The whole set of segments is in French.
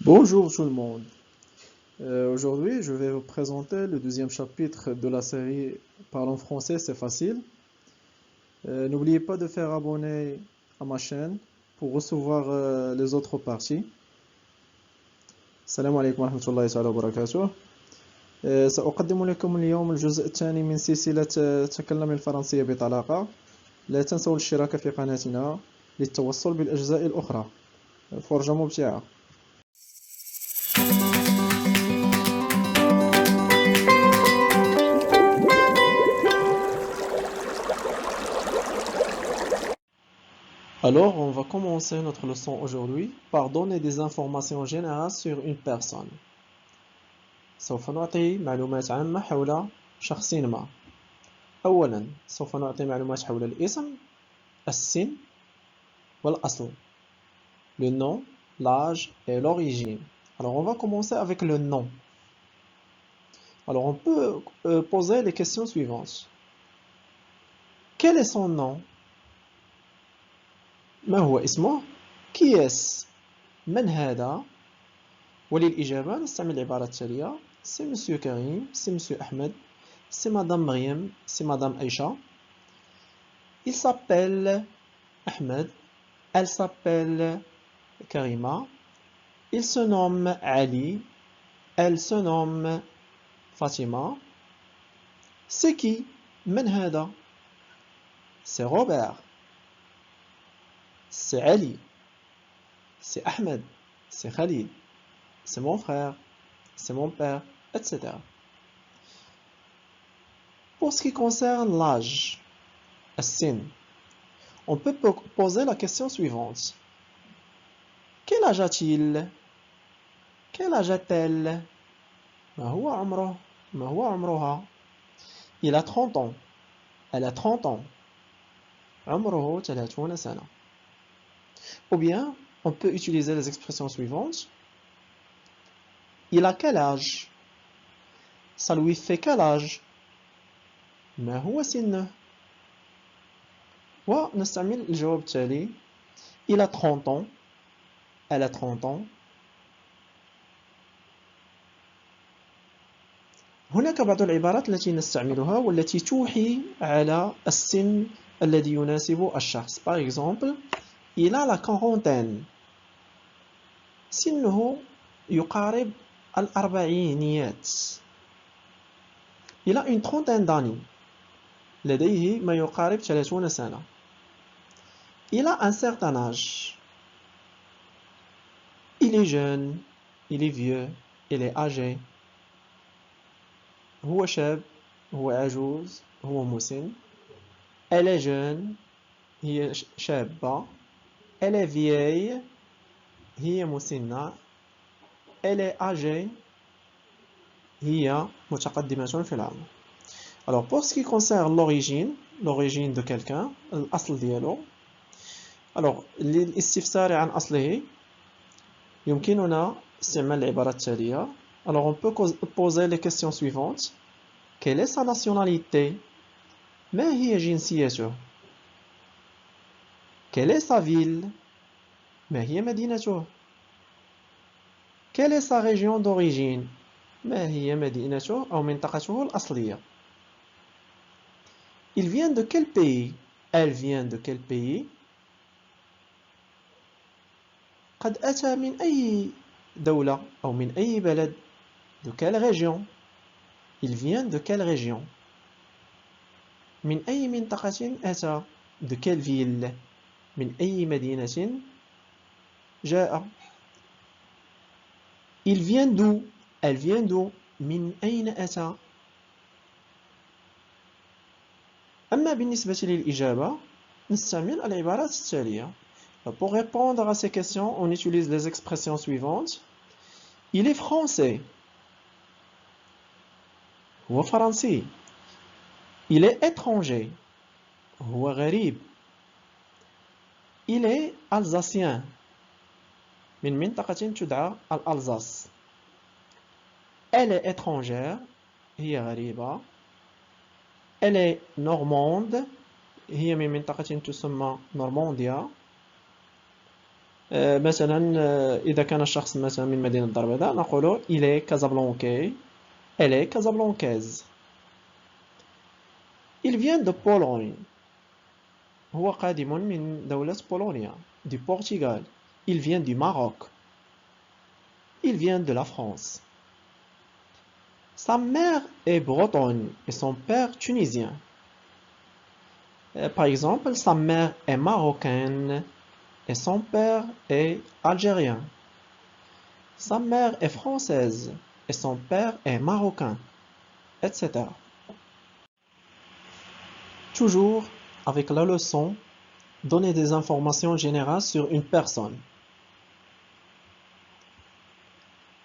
Bonjour tout le monde. Aujourd'hui, je vais vous présenter le deuxième chapitre de la série Parlons français, c'est facile. N'oubliez pas de faire abonner à ma chaîne pour recevoir les autres parties. السلام عليكم ورحمة الله تعالى وبركاته. سأقدم لكم اليوم الجزء الثاني من سلسلة تكلم الفرنسية بطلاقة. لا تنسوا الاشتراك في قناتنا للتوصل بالأجزاء الأخرى. فرجة ممتعة. Alors, on va commencer notre leçon aujourd'hui par donner des informations générales sur une personne. سوف نعطي معلومات عامة حول شخص ما. أولاً، سوف نعطي معلومات حول الاسم، السن والأصل. Le nom, l'âge et l'origine. Alors, on va commencer avec le nom. Alors, on peut poser les questions suivantes. Quel est son nom? ما هو اسمه؟ Qui est-ce? من هذا؟ وللإجابة نستعمل العبارة التالية. C'est Monsieur Karim, c'est Monsieur Ahmed, c'est Madame Mariam, c'est Madame Aïcha. Il s'appelle Ahmed, elle s'appelle Karima, il se nomme Ali, elle se nomme Fatima. C'est qui? من هذا? C'est Robert, c'est Ali, c'est Ahmed, c'est Khalid, c'est mon frère, c'est mon père, etc. Pour ce qui concerne l'âge, السن, on peut poser la question suivante. Quel âge a-t-il? Quel âge a-t-elle? ما هو عمره؟ ما هو عمرها؟ Il a 30 ans. Elle a 30 ans. عمره 30 سنة. Ou bien, on peut utiliser les expressions suivantes. Il a quel âge? Ça lui fait quel âge? ما هو سنه؟ ونستعمل الجواب التالي. Il a 30 ans. Elle a 30 ans. هناك بعض العبارات التي نستعملها والتي توحي على السن الذي يناسب الشخص. Par exemple, il a la quarantaine. سنه يقارب الأربعينيات. Il a une trentaine d'années. لديه ما يقارب 30 سنة. Il a un certain âge. Il est jeune, il est vieux, il est âgé. هو شاب، هو عجوز، هو مسن. Elle est jeune, هي شابة. Elle est vieille, هي مسنة. Elle est âgée, هي متقدمة في العمر. Alors pour ce qui concerne l'origine de quelqu'un, الأصل ديالو. Alors للاستفسار عن أصله يمكننا استعمال العبارة التالية. Alors on peut poser les questions suivantes. Quelle est sa nationalité? ما هي جنسيته? Quelle est sa ville? ما هي مدينته? Quelle est sa région d'origine? ما هي مدينته أو منطقته الأصلية? Il vient de quel pays? Elle vient de quel pays? قد أتى من أي دولة أو من أي بلد؟ De quelle région? Il vient de quelle région? من أي منطقة أتى؟ De quelle ville? من أي مدينة جاء؟ Il vient d'où? Elle vient d'où? من أين أتى؟ أما بالنسبة للإجابة نستعمل العبارات التالية. Pour répondre à ces questions, on utilise les expressions suivantes. Il est français. هو فرنسي. Il est étranger. هو غريب. Il est alsacien. من منطقة تدعى الألزاس. Elle est étrangère. هي غريبة. Elle est normande. هي من منطقة تسمى نورمانديا. مثلا إذا كان الشخص مثلا من مدينة الدار البيضاء نقول il est casablancais elle est casablancaise. il vient de Pologne هو قادم من دولة بولونيا du Portugal. il vient du Maroc. il vient de la France. sa mère est bretonne et son père tunisien. Par exemple, sa mère est marocaine et son père est algérien. Sa mère est française et son père est marocain, etc. Toujours avec la leçon, donner des informations générales sur une personne.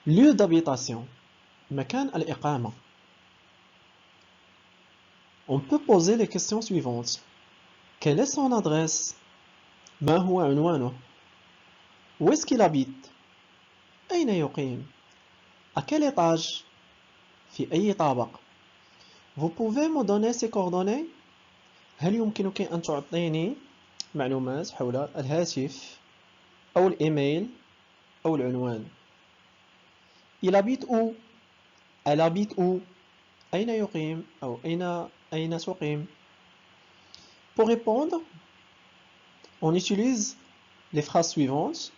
Lieu d'habitation, مكان الإقامة. On peut poser les questions suivantes. Quelle est son adresse? ما هو عنوانه? Où est-ce qu'il habite? أين يقيم? À quel étage? في أي طابق? Vous pouvez me donner ses coordonnées? هل يمكنك أن تعطيني معلومات حول الهاتف أو الإيميل أو العنوان؟ Il habite où? Elle habite où? أين يقيم أو أين تقيم؟ Pour répondre, on utilise les phrases suivantes.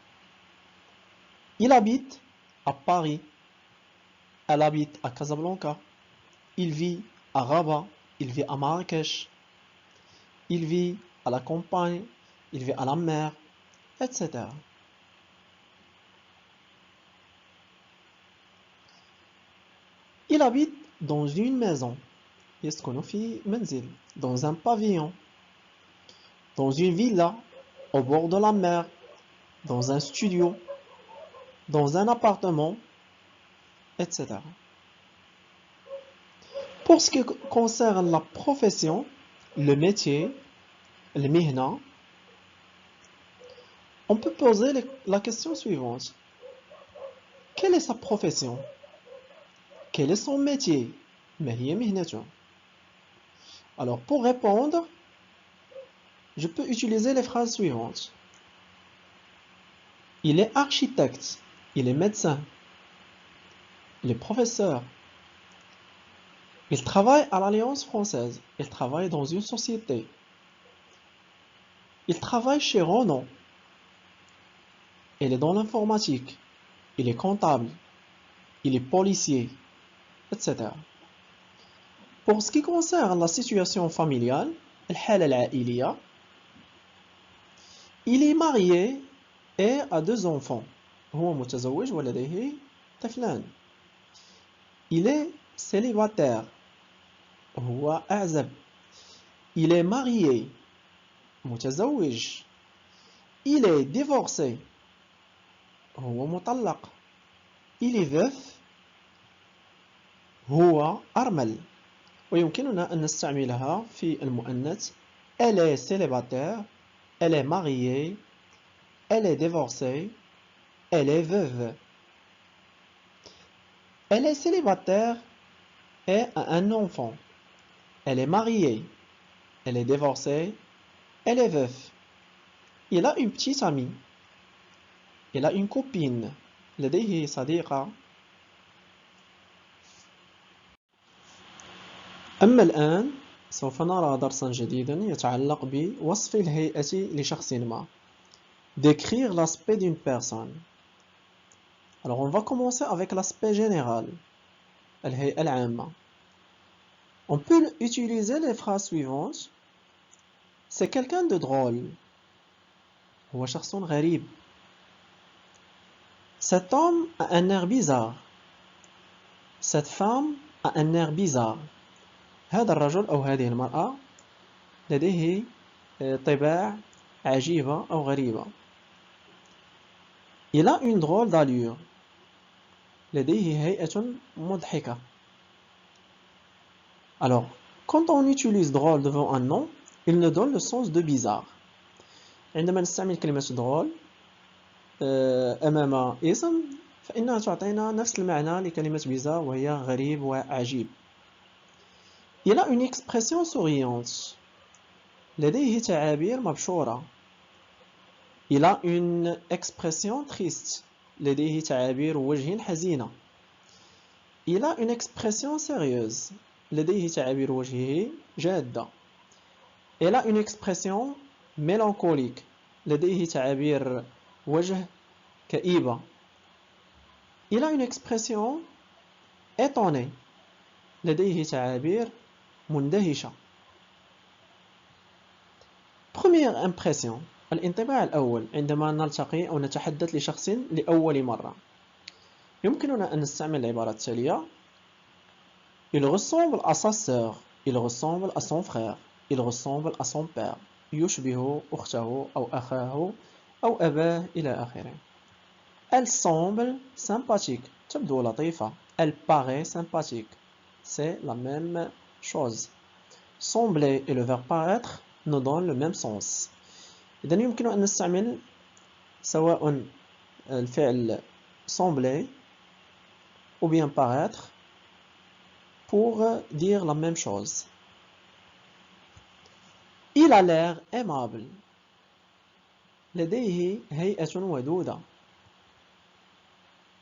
Il habite à Paris. Elle habite à Casablanca. Il vit à Rabat. Il vit à Marrakech. Il vit à la campagne. Il vit à la mer, etc. Il habite dans une maison. يسكن في منزل. Dans un pavillon. Dans une villa au bord de la mer. Dans un studio. Dans un appartement, etc. Pour ce qui concerne la profession, le métier, le mihna, on peut poser la question suivante. Quelle est sa profession? Quel est son métier? ما هي مهنته? Alors pour répondre, je peux utiliser les phrases suivantes. Il est architecte, il est médecin, il est professeur. Il travaille à l'Alliance française, il travaille dans une société. Il travaille chez Renault. Il est dans l'informatique. Il est comptable. Il est policier, etc. Pour ce qui concerne la situation familiale, الحالة العائلية, il est marié et a 2 enfants. هو متزوج ولديه طفلان. Il est célibataire. هو أعزب. Il est marié. متزوج. Il est divorcé. هو مطلق. Il est veuf. هو أرمل. ويمكننا أن نستعملها في المؤنث. Elle est célibataire. Elle est mariée. Elle est divorcée. Elle est veuve. Elle est célibataire et a un enfant. Elle est mariée. Elle est divorcée. Elle est veuve. Il a une petite amie. Il a une copine. لديه صديقة. أما الآن سوف نرى درسا جديدا يتعلق بوصف الهيئة لشخص ما. Décrire l'aspect d'une personne. Alors on va commencer avec l'aspect général. الهيئة العامة. On peut utiliser les phrases suivantes. C'est quelqu'un de drôle. هو شخص غريب. Cet homme a un air bizarre. Cette femme a un air bizarre. هذا الرجل أو هذه المرأة لديه طباع عجيبة أو غريبة. Il a une drôle d'allure. لديه هيئة مضحكة. Alors, quand on utilise drôle devant un nom, il nous donne le sens de bizarre. عندما نستعمل كلمة drôle أمام اسم فإنها تعطينا نفس المعنى لكلمة bizarre وهي غريب وعجيب. Il a une expression souriante. لديه تعابير مبشورة. Il a une expression triste. لديه تعابير وجه حزينة. Il a une expression sérieuse. لديه تعابير وجهه جادة. Il a une expression mélancolique. لديه تعابير وجه كئيبة. Il a une expression étonnée. لديه تعابير مندهشة. Première impression. الانطباع الأول عندما نلتقي أو نتحدث لشخص لأول مرة. يمكننا أن نستعمل العبارات التالية. Il ressemble à sa sœur. Il ressemble à son frère. Il ressemble à son père. يشبه أخته أو أخاه أو أباه إلى آخره. Elle semble sympathique. تبدو لطيفة. Elle paraît sympathique. C'est la même chose. Sembler et le verbe paraître nous donnent le même sens. إذا يمكن أن نستعمل سواء الفعل sembler ou bien paraître pour dire la même chose. Il a l'air aimable. لديه هيئة ودودة.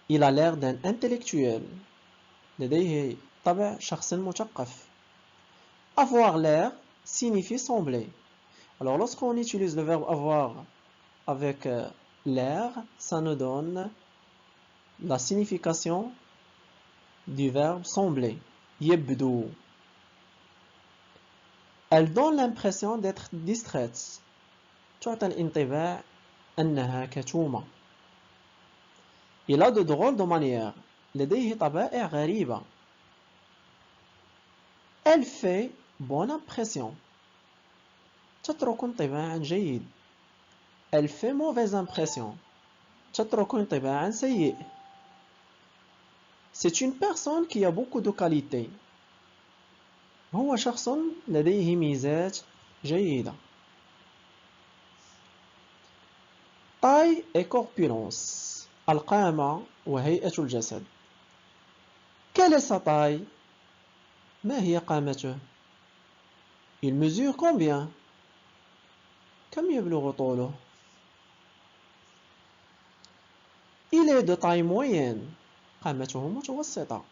Il a l'air d'un intellectuel. لديه طبع شخص مثقف. Avoir l'air signifie sembler. Alors lorsqu'on utilise le verbe avoir avec l'air, ça nous donne la signification du verbe sembler. يبدو. Elle donne l'impression d'être distraite. تعطي الانطباع أنها كتومة. Il a de drôles de manières. لديه طبائع غريبة. Elle fait bonne impression. تترك انطباعا جيد. Elle fait mauvaise impression. تترك انطباعا سيء. C'est une personne qui a beaucoup de qualités. هو شخص لديه ميزات جيدة. taille et corpulence. القامة وهيئة الجسد. Quelle est sa taille? ما هي قامته؟ Il mesure combien? كم يبلغ طوله؟ Il est de taille moyenne. قامته متوسطة.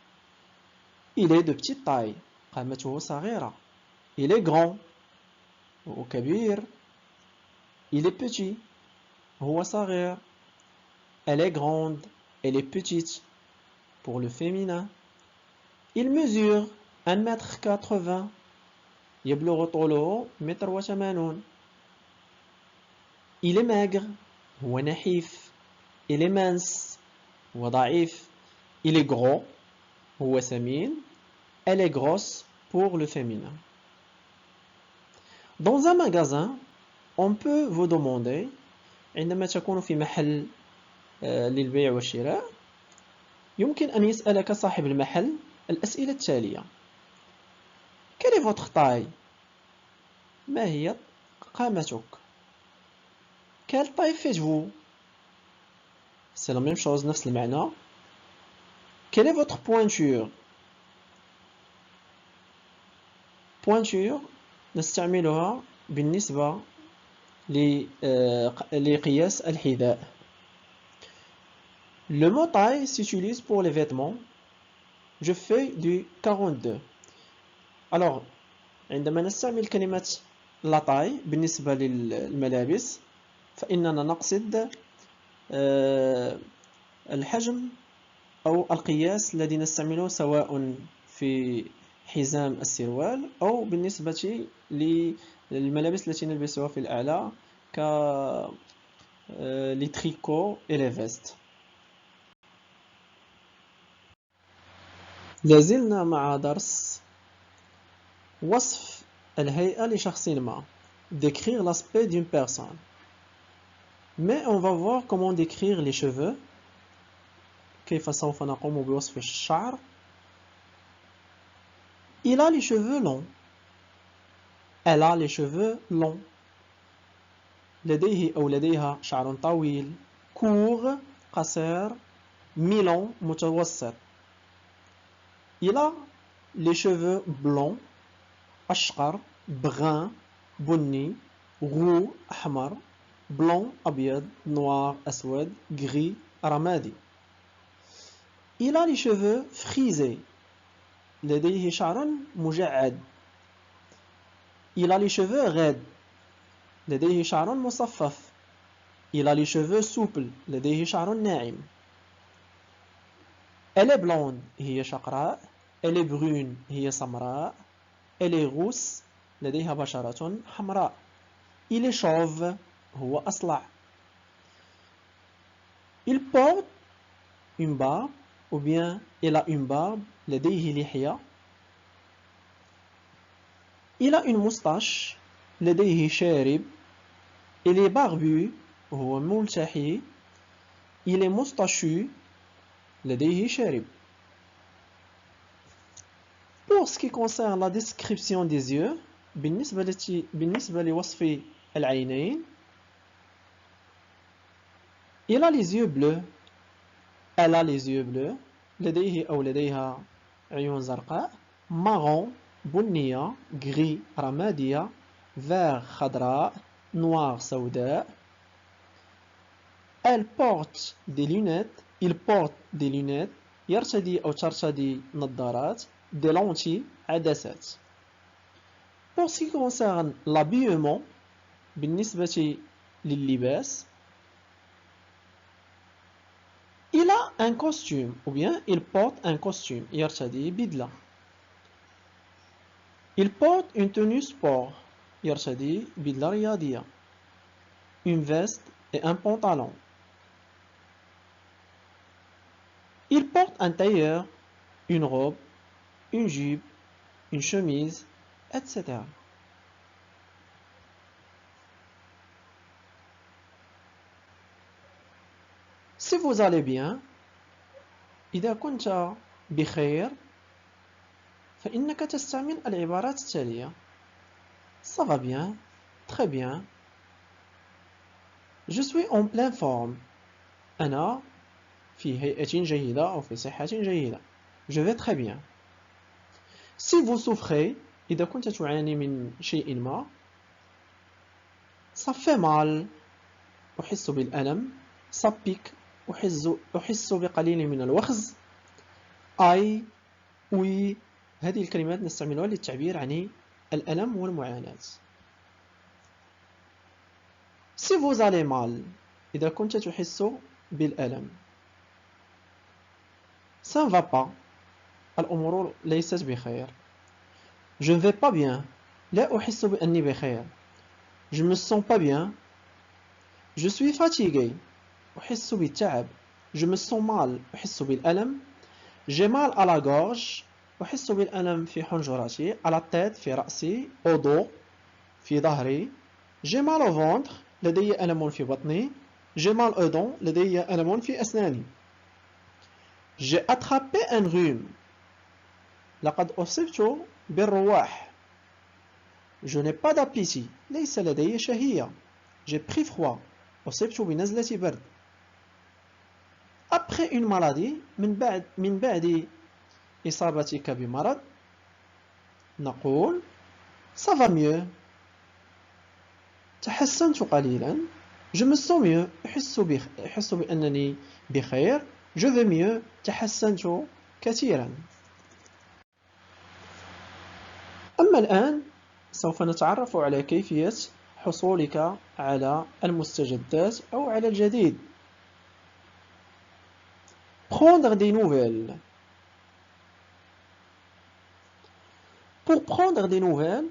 Il est de petite taille. قامته صغيرة. Il est grand. هو كبير. Il est petit. هو صغير. Elle est grande. Elle est petite. Pour le féminin. Il mesure 1m80. يبلغ طوله 1m80. Il est maigre. هو نحيف. Il est mince. هو ضعيف. Il est gros. هو سمين. Elle est grosse pour le féminin. Dans un magasin, on peut vous demander عندما تكون في محل للبيع والشراء يمكن أن يسألك صاحب المحل الأسئلة التالية. Quelle est votre taille? ما هي قامتك؟ Quelle taille faites-vous? C'est la même chose, نفس المعنى. Quelle est votre pointure? pointure نستعملها بالنسبة لقياس الحذاء. Le mot taille s'utilise pour les vêtements. Je fais du 42. Alors عندما نستعمل كلمة la taille بالنسبة للملابس فإننا نقصد الحجم أو القياس الذي نستعمله سواء في حزام السروال أو بالنسبة للملابس التي نلبسها في الأعلى ك les tricots et les vestes. لازلنا مع درس وصف الهيئة لشخص ما. Décrire l'aspect d'une personne. Mais on va voir comment décrire les cheveux. كيف سوف نقوم بوصف الشعر. Il a les cheveux longs. Elle a les cheveux longs. لديه أو لديها شعر طويل. court قصير. mi-long متوسط. Il a les cheveux blonds. أشقر. brun بني. roux أحمر. blanc أبيض, noir أسود, gris رمادي. Il a les cheveux frisés. لديه شعر مجعد. Il a les cheveux raides. لديه شعر مصفف. Il a les cheveux souples. لديه شعر ناعم. Elle est blonde. هي شقراء. Elle est brune. هي سمراء. Elle est rousse. لديها بشرة حمراء. Il est chauve. هو أصلع. Il porte une barbe ou bien il a une barbe. لديه لحية. Il a une moustache. لديه شارب. Il est barbu. هو ملتحي. Il est moustachu. لديه شارب. Pour ce qui concerne la description des yeux, بالنسبة لوصف العينين, il a les yeux bleus. Elle a les yeux bleus. لديه أو لديها عيون زرقاء. marron بنية. gris رمادية. vert خضراء. noir سوداء. Elle porte des lunettes. Il porte des lunettes. يرتدي أو ترتدي نظارات. des lentilles عدسات. Pour ce qui concerne l'habillement, بالنسبة لللباس, il a un costume ou bien il porte un costume. يرتدي بدلة. Il porte une tenue sport. يرتدي بدلة رياضية. Une veste et un pantalon. Il porte un tailleur, une robe, une jupe, une chemise, etc. Si vous allez bien, إذا كنت بخير فإنك تستعمل العبارات التالية. Ça va bien, très bien. Je suis en pleine forme. أنا في هيئة جيدة أو في صحة جيدة. Je vais très bien. Si vous souffrez, إذا كنت تعاني من شيء ما, ça fait mal. أحس بالألم. ça pique. أحس بقليل من الوخز. أي وي. هذه الكلمات نستعملها للتعبير عن الألم والمعاناة. Si vous allez mal, إذا كنت تحس بالألم. Ça ne va pas. الأمور ليست بخير. Je ne vais pas bien. لا أحس بأني بخير. Je me sens pas bien. Je suis fatigué. أحس بالتعب. Je me sens mal. أحس بالألم. J'ai mal à la gorge. أحس بالألم في حنجرتي. À la tête في رأسي. au dos في ظهري. J'ai mal au ventre. لدي ألم في بطني. J'ai mal aux dents. لدي ألم في أسناني. J'ai attrapé un rhume. لقد أصبت بالرواح. Je n'ai pas d'appétit. ليس لدي شهية. J'ai pris froid. أصبت بنزلة برد. Après une maladie, من بعد إصابتك بمرض, نقول ça va mieux. تحسنت قليلا. Je me sens mieux. أحس بأنني بخير. Je vais mieux. تحسنت كثيرا. أما الآن سوف نتعرف على كيفية حصولك على المستجدات أو على الجديد. Prendre des nouvelles. Pour prendre des nouvelles,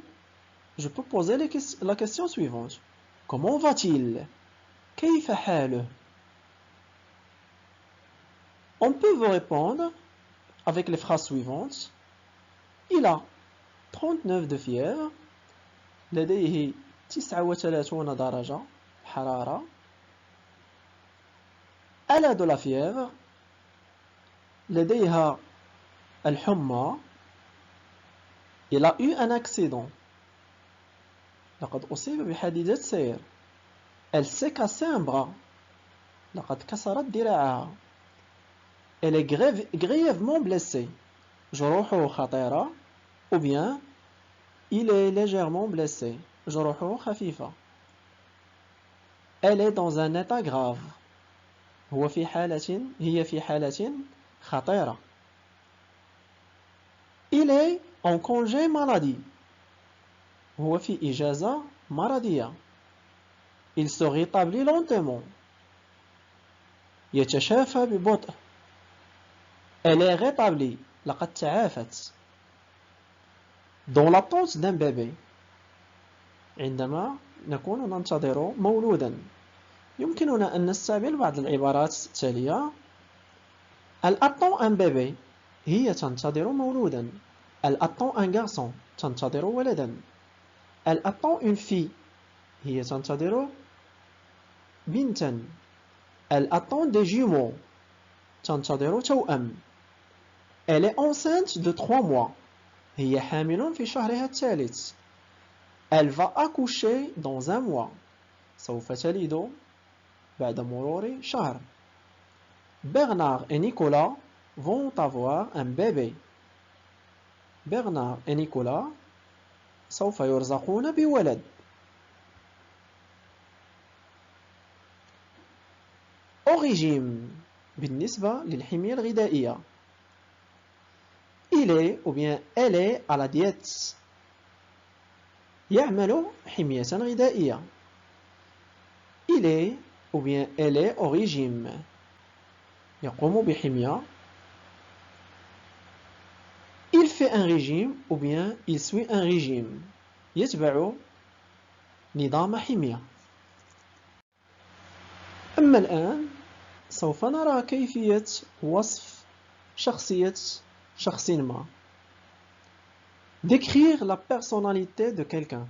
je peux poser la question suivante. Comment va-t-il? كيف حاله? On peut vous répondre avec les phrases suivantes. Il a 39 de fièvre. لديه 39 درجة حرارة. Elle a de la fièvre. لديها الحمى. Il a eu un accident. لقد أصيب بحادثة سير. Elle s'est cassé un bras. لقد كسرت ذراعها. Elle est grièvement blessée. جروحه خطيرة. Ou bien il est légèrement blessé. جروحه خفيفة. Elle est dans un état grave. هي في حالة خطيرة. Il est en congé maladie. هو في إجازة مرضية. Il se rétablit lentement. يتشافى ببطء. Elle est rétablie. لقد تعافت. Dans l'attente d'un bébé. عندما نكون ننتظر مولودا. يمكننا أن نستعمل بعض العبارات التالية. Elle attend un bébé. هي تنتظر مولودا. Elle attend un garçon. تنتظر ولدا. Elle attend une fille. هي تنتظر بنتا. Elle attend des jumeaux. تنتظر توأم. Elle est enceinte de 3 mois. هي حامل في شهرها الثالث. Elle va accoucher dans un mois. سوف تلد بعد مرور شهر. Bernard et Nicolas vont avoir un bébé. Bernard et Nicolas سوف يرزقون بولد. Au régime بالنسبة للحمية الغذائية. Il est ou bien elle est à la diète. يعمل حمية غذائية. Il est ou bien elle est au régime. يقوم بحمية. Il fait un régime ou bien il suit un régime. يتبع نظام حمية. أما الآن سوف نرى كيفية وصف شخصية شخص ما. Décrire la personnalité de quelqu'un.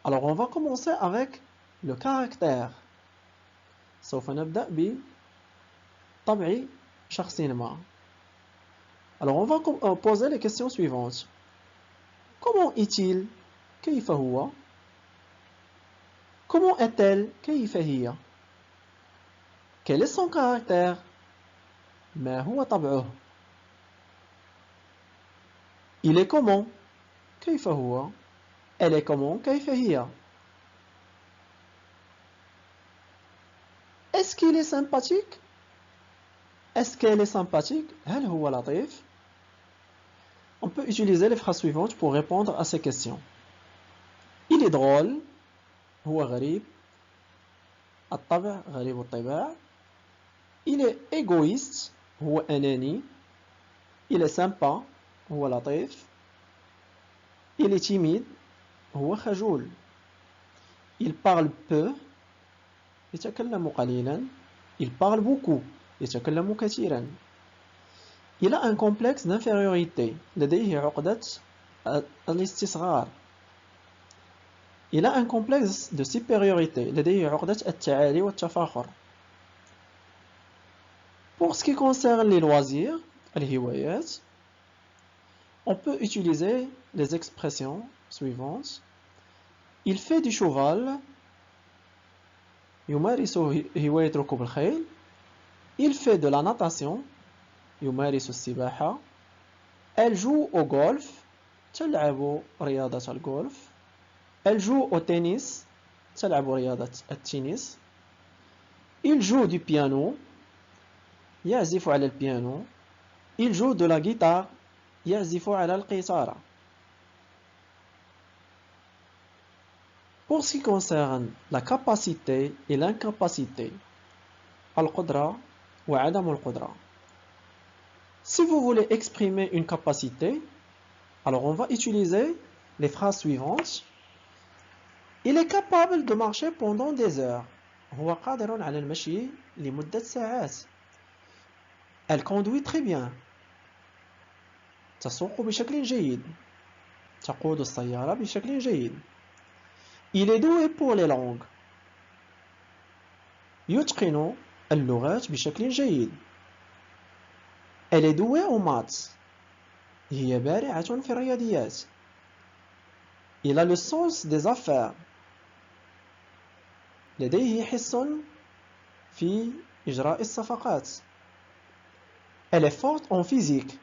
Alors on va commencer avec le caractère. سوف نبدأ بطبع شخص ما. Alors on va poser les questions suivantes. Comment est-il? كيف هو? Comment est-elle? كيف هي? Quel est son caractère? ما هو طبعه? Il est comment? كيف هو? Elle est comment? كيف هي? Est-ce qu'il est sympathique? Est-ce qu'elle est sympathique? هل هو لطيف? On peut utiliser les phrases suivantes pour répondre à ces questions. Il est drôle. هو غريب. الطبع غريب الطباع. Il est égoïste. هو أناني. Il est sympa. هو لطيف. Il est timide. هو خجول. Il parle peu. يتكلم قليلا. Il parle beaucoup. يتكلم كثيرا. Il a un complexe d'infériorité. لديه عقدة الاستصغار. Il a un complexe de supériorité. لديه عقدة التعالي والتفاخر. Pour ce qui concerne les loisirs, الهوايات, on peut utiliser les expressions suivantes. Il fait du cheval. يمارس هواية ركوب الخيل. Il fait de la natation. يمارس السباحة. Elle joue au golf. تلعب رياضة الجولف. Elle joue au tennis. تلعب رياضة التنس. Il joue du piano. يعزف على البيانو. Il joue de la guitare. يعزف على القيثارة. Pour ce qui concerne la capacité et l'incapacité, القدرة وعدم القدرة. Si vous voulez exprimer une capacité, alors on va utiliser les phrases suivantes. Il est capable de marcher pendant des heures. هو قادر على المشي لمدة ساعات. Elle conduit très bien. تسوق بشكل جيد. تقود السيارة بشكل جيد. Il est doué pour les langues. يتقن اللغات بشكل جيد. Elle est douée en maths. هي بارعة في الرياضيات. Il a le sens des affaires. لديه حس في إجراء الصفقات. Elle est forte en physique.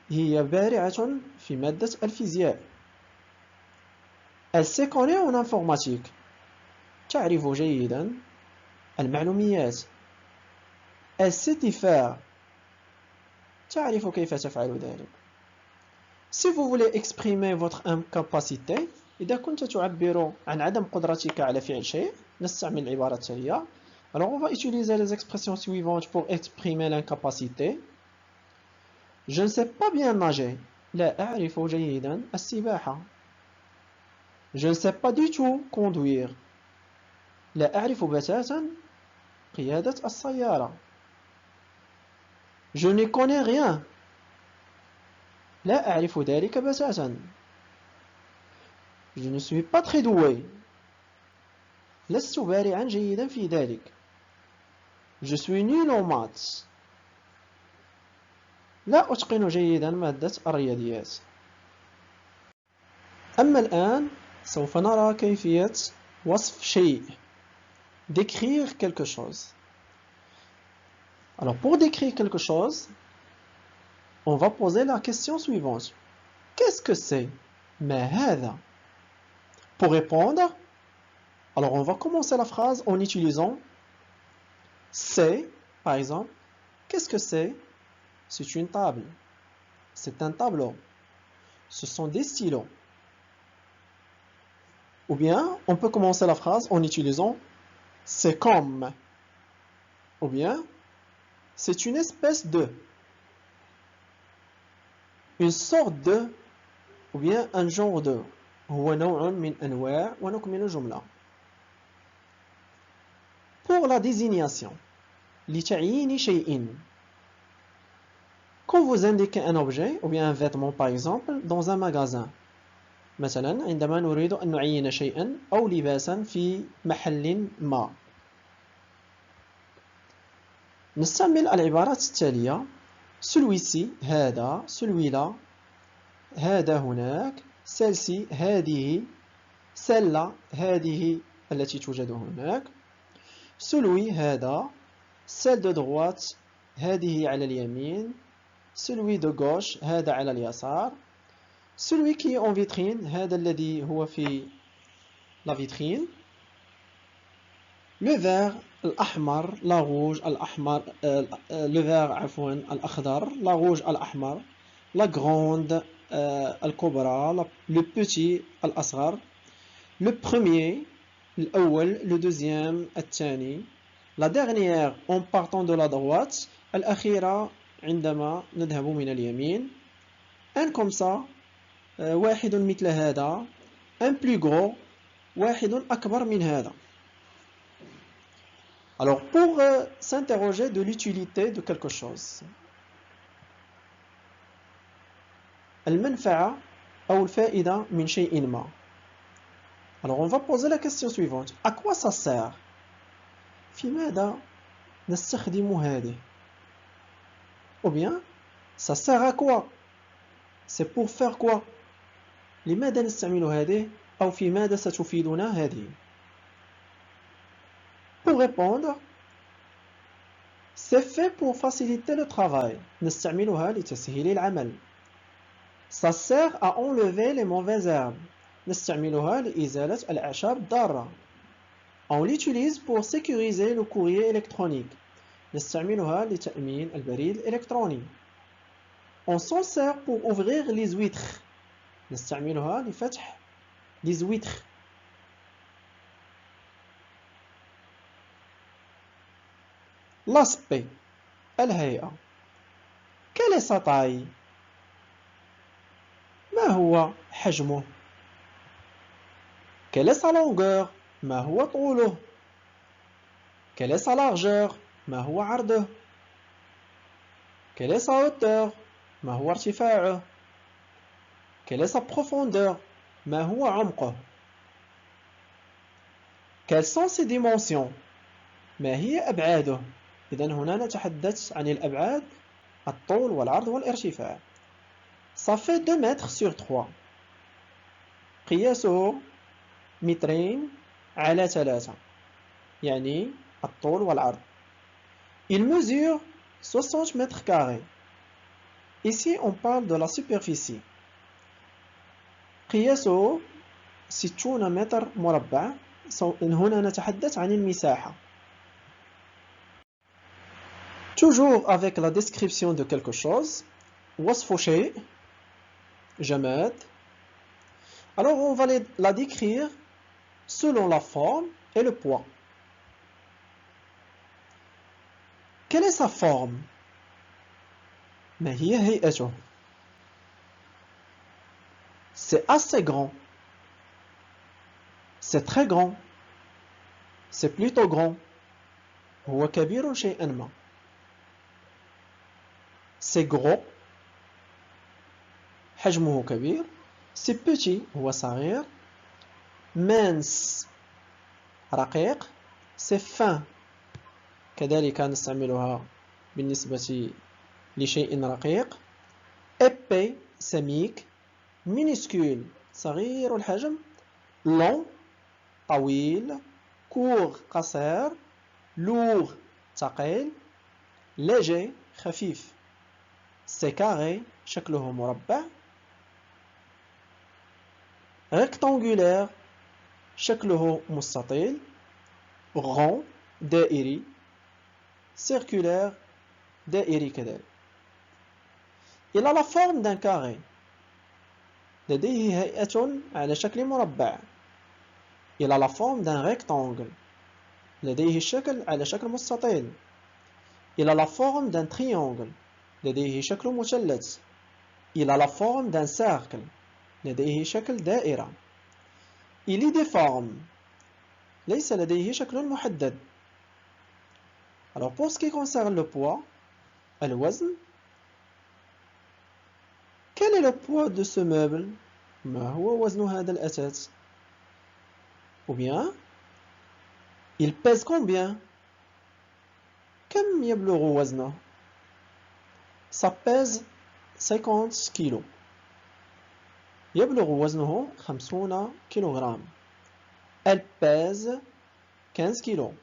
هي بارعة في مادة الفيزياء. Elle se connaît en informatique. تعرف جيدا المعلوميات. Elle sait y faire. تعرف كيف تفعل ذلك. Si vous voulez exprimer votre incapacité، إذا كنت تعبر عن عدم قدرتك على فعل شيء، نستعمل العبارة التالية. Alors on va utiliser les expressions suivantes pour exprimer l'incapacité. Je ne sais pas bien nager. لا أعرف جيدا السباحة. Je ne sais pas du tout conduire. لا أعرف بتاتا قيادة السيارة. Je ne connais rien. لا أعرف ذلك بتاتا. Je ne suis pas très doué. لست بارعا جيدا في ذلك. Je suis nul en maths. لا أتقن جيدا مادة الرياضيات. أما الآن سوف نرى كيفية وصف شيء. Décrire quelque chose. Alors pour décrire quelque chose, on va poser la question suivante. Qu'est-ce que c'est? ما هذا? Pour répondre, alors on va commencer la phrase en utilisant c'est, par exemple. Qu'est-ce que c'est? C'est une table. C'est un tableau. Ce sont des stylos. Ou bien, on peut commencer la phrase en utilisant c'est comme. Ou bien, c'est une espèce de. Une sorte de. Ou bien un genre de. هو نوع من أنواع ونكمل الجملة. Pour la désignation. لتعيين شيء. Quand vous indiquez un objet ou bien un vêtement par exemple dans un magasin. مثلا عندما نريد أن نعين شيئا أو لباسا في محل ما. نستعمل العبارات التالية. celui-ci هذا، celui-là هذا هناك، celle-ci هذه، celle-là هذه التي توجد هناك، celui هذا، celle de droite هذه على اليمين، celui de gauche هذا على اليسار، celui qui est en vitrine هذا الذي هو في la vitrine، le vert الأحمر، la rouge الأحمر، le vert عفوا الأخضر، la rouge الأحمر، la grande الكبرى، le petit الأصغر، le premier الأول، le deuxième الثاني، la dernière en partant de la droite، الأخيرة عندما نذهب من اليمين. un comme ça، واحد مثل هذا، un plus gros، واحد أكبر من هذا. Alors pour s'interroger de l'utilité de quelque chose. المنفعة أو الفائدة من شيء ما. Alors on va poser la question suivante. À quoi ça sert? في ماذا نستخدم هذه? Ou bien ça sert à quoi? C'est pour faire quoi? لماذا نستعمل هذه أو في ماذا ستفيدنا هذه؟ Pour répondre, c'est fait pour faciliter le travail. نستعملها لتسهيل العمل. Ça sert à enlever les mauvaises herbes. نستعملها لإزالة الأعشاب الضارة. On l'utilise pour sécuriser le courrier électronique. نستعملها لتأمين البريد الإلكتروني. On s'en sert pour ouvrir les huîtres. نستعملها لفتح les huîtres. L'aspect, الهيئة. Quelle est sa taille? ما هو حجمه؟ Quelle est sa longueur؟ ما هو طوله؟ Quelle est sa largeur؟ ما هو عرضه؟ Quelle est sa hauteur؟ ما هو ارتفاعه؟ Quelle est sa profondeur؟ ما هو عمقه؟ Quelles sont ses dimensions؟ ما هي أبعاده؟ إذن هنا نتحدث عن الأبعاد، الطول والعرض والارتفاع. Ça fait 2 mètres sur 3. قياسه 2 على 3. يعني الطول والعرض. Il mesure 60 mètres carrés. Ici on parle de la superficie. قياسه 60 متر مربع، هنا نتحدث عن المساحة. Toujours avec la description de quelque chose. وصف شيء جماد. Alors on va la décrire selon la forme et le poids. Quelle est sa forme? ما هي هيئته؟ C'est assez grand. C'est très grand. C'est plutôt grand. هو كبير شيئا ما. C'est gros. حجمه كبير. C'est petit. هو صغير. mince. رقيق. C'est fin. كذلك نستعملها بالنسبة لشيء رقيق. épais. سميك. minuscule. صغير الحجم. long. طويل. court. قصير. lourd. ثقيل. léger. خفيف. c'est carré. شكله مربع. rectangulaire. شكله مستطيل. rond. دائري. circulaire. دائري كذلك. Il a la forme d'un carré. لديه هيئة على شكل مربع. Il a la forme d'un rectangle. لديه الشكل على شكل مستطيل. Il a la forme d'un triangle. لديه شكل مثلث. Il a la forme d'un cercle. لديه شكل دائرة. Il est déforme. ليس لديه شكل محدد. Alors pour ce qui concerne le poids, الوزن. Quel est le poids de ce meuble? ما هو وزن هذا الأثاث؟ Ou bien, il pèse combien? كم يبلغ وزنه؟ Ça pèse 50 kilos. يبلغ وزنه 50 كيلوغرام. Elle pèse 15 kilos.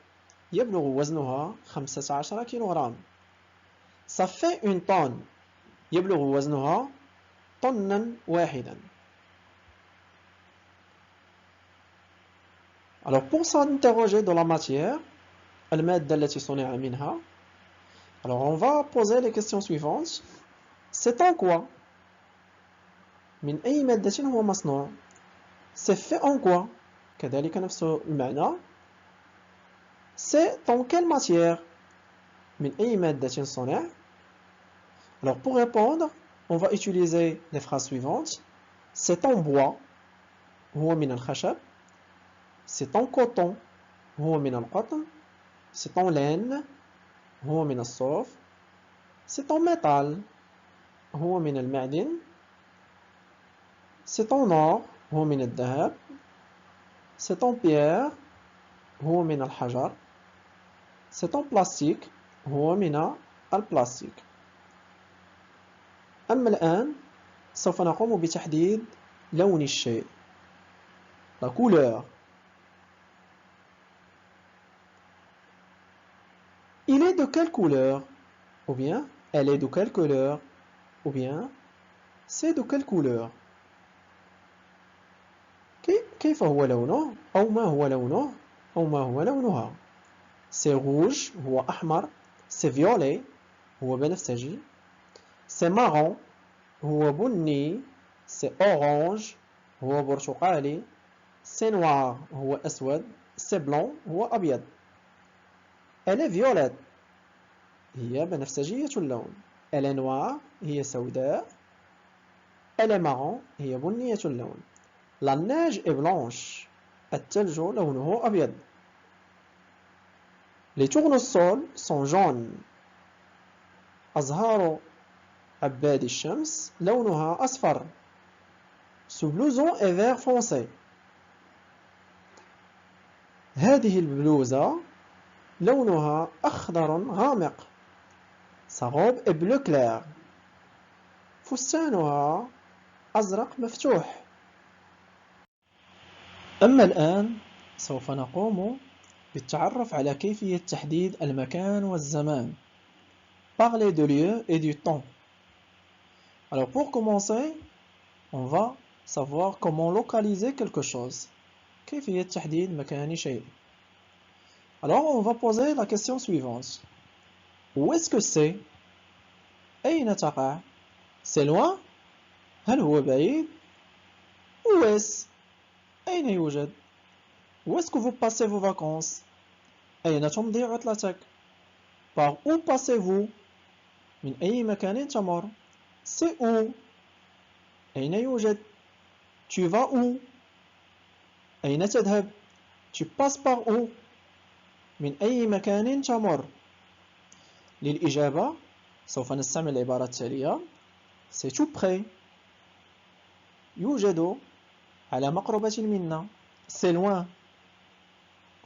يبلغ وزنها 15 كيلوغرام. Ça fait une tonne. يبلغ وزنها طنا واحدا. Alors pour s'interroger dans la matière, المادة التي صنع منها, alors on va poser les questions suivantes. C'est en quoi? من أي مادة هو مصنوع؟ C'est fait en quoi? كذلك نفس المعنى. C'est en quelle matière? من أي مادة صنع؟ Alors pour répondre, on va utiliser les phrases suivantes. C'est en bois. هو من الخشب. C'est en coton. هو من القطن. C'est en laine. هو من الصوف. C'est en métal. هو من المعدن. C'est en or. هو من الذهب. C'est en pierre. هو من الحجر. C'est en plastique. هو من البلاستيك. أما الآن سوف نقوم بتحديد لون الشيء. La couleur. Il est de quelle couleur? Ou bien, elle est de quelle couleur? Ou bien, c'est de quelle couleur? كيف هو لونه؟ أو ما هو لونه؟ أو ما هو لونها؟ C'est rouge. هو أحمر. C'est violet. هو بنفسجي. C'est marron. هو بني. C'est orange. هو برتقالي. C'est noir. هو أسود. C'est blanc. هو أبيض. Elle est violette. هي بنفسجية اللون. Elle est noire. هي سوداء. Elle est marron. هي بنية اللون. La neige est blanche. الثلج لونه أبيض. Les tournesols sont jaunes. أزهار عباد الشمس لونها أصفر. Ce blouson est vert foncé. هذه البلوزة لونها أخضر غامق. Sa robe est bleu clair. فستانها أزرق مفتوح. أما الآن سوف نقوم بالتعرف على كيفية تحديد المكان والزمان. Parler de lieu et du temps. Alors pour commencer, on va savoir comment localiser quelque chose. كيفية تحديد مكان شيء. Alors on va poser la question suivante. Où est-ce que c'est? أين تقع? C'est loin? هل هو بعيد؟ Où est-ce? أين يوجد؟ Où est-ce que vous passez vos vacances? أين تمضي عطلتك؟ Par où passez-vous? من أي مكان تمر؟ C'est où? أين يوجد؟ Tu vas où? أين تذهب؟ Tu passes par où? من أي مكان تمر؟ للإجابة سوف نستعمل العبارة التالية. C'est tout près. يوجد على مقربة منا. C'est loin.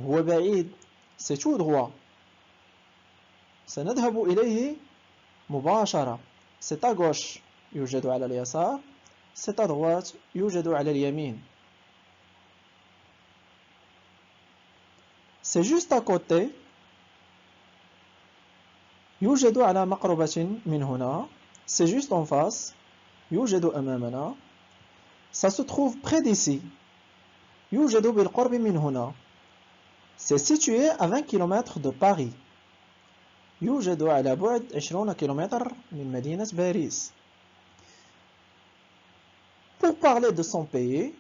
هو بعيد. C'est tout droit. سنذهب إليه مباشرة. C'est à gauche. يوجد على اليسار. C'est à droite. يوجد على اليمين. C'est juste à côté. يوجد على مقربة من هنا. C'est juste en face. يوجد أمامنا. Ça se trouve près d'ici. يوجد بالقرب من هنا. C'est situé à 20 km de Paris. يوجد على بعد 20 كيلومتر من مدينة باريس. Pour parler de son pays,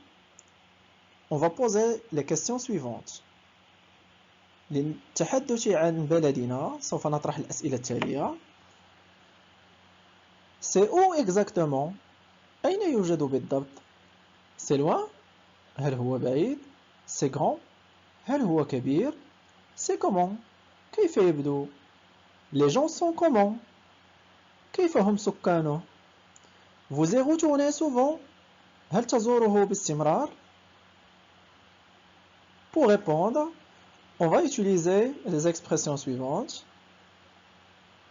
on va poser les questions suivantes. للتحدث عن بلدنا سوف نطرح الأسئلة التالية. C'est où exactement? أين يوجد بالضبط؟ C'est loin? هل هو بعيد؟ C'est grand? هل هو كبير؟ C'est comment? كيف يبدو؟ Les gens sont comment? كيف هم سكانه؟ Vous y retournez souvent? هل تزوره باستمرار؟ Pour répondre, on va utiliser les expressions suivantes.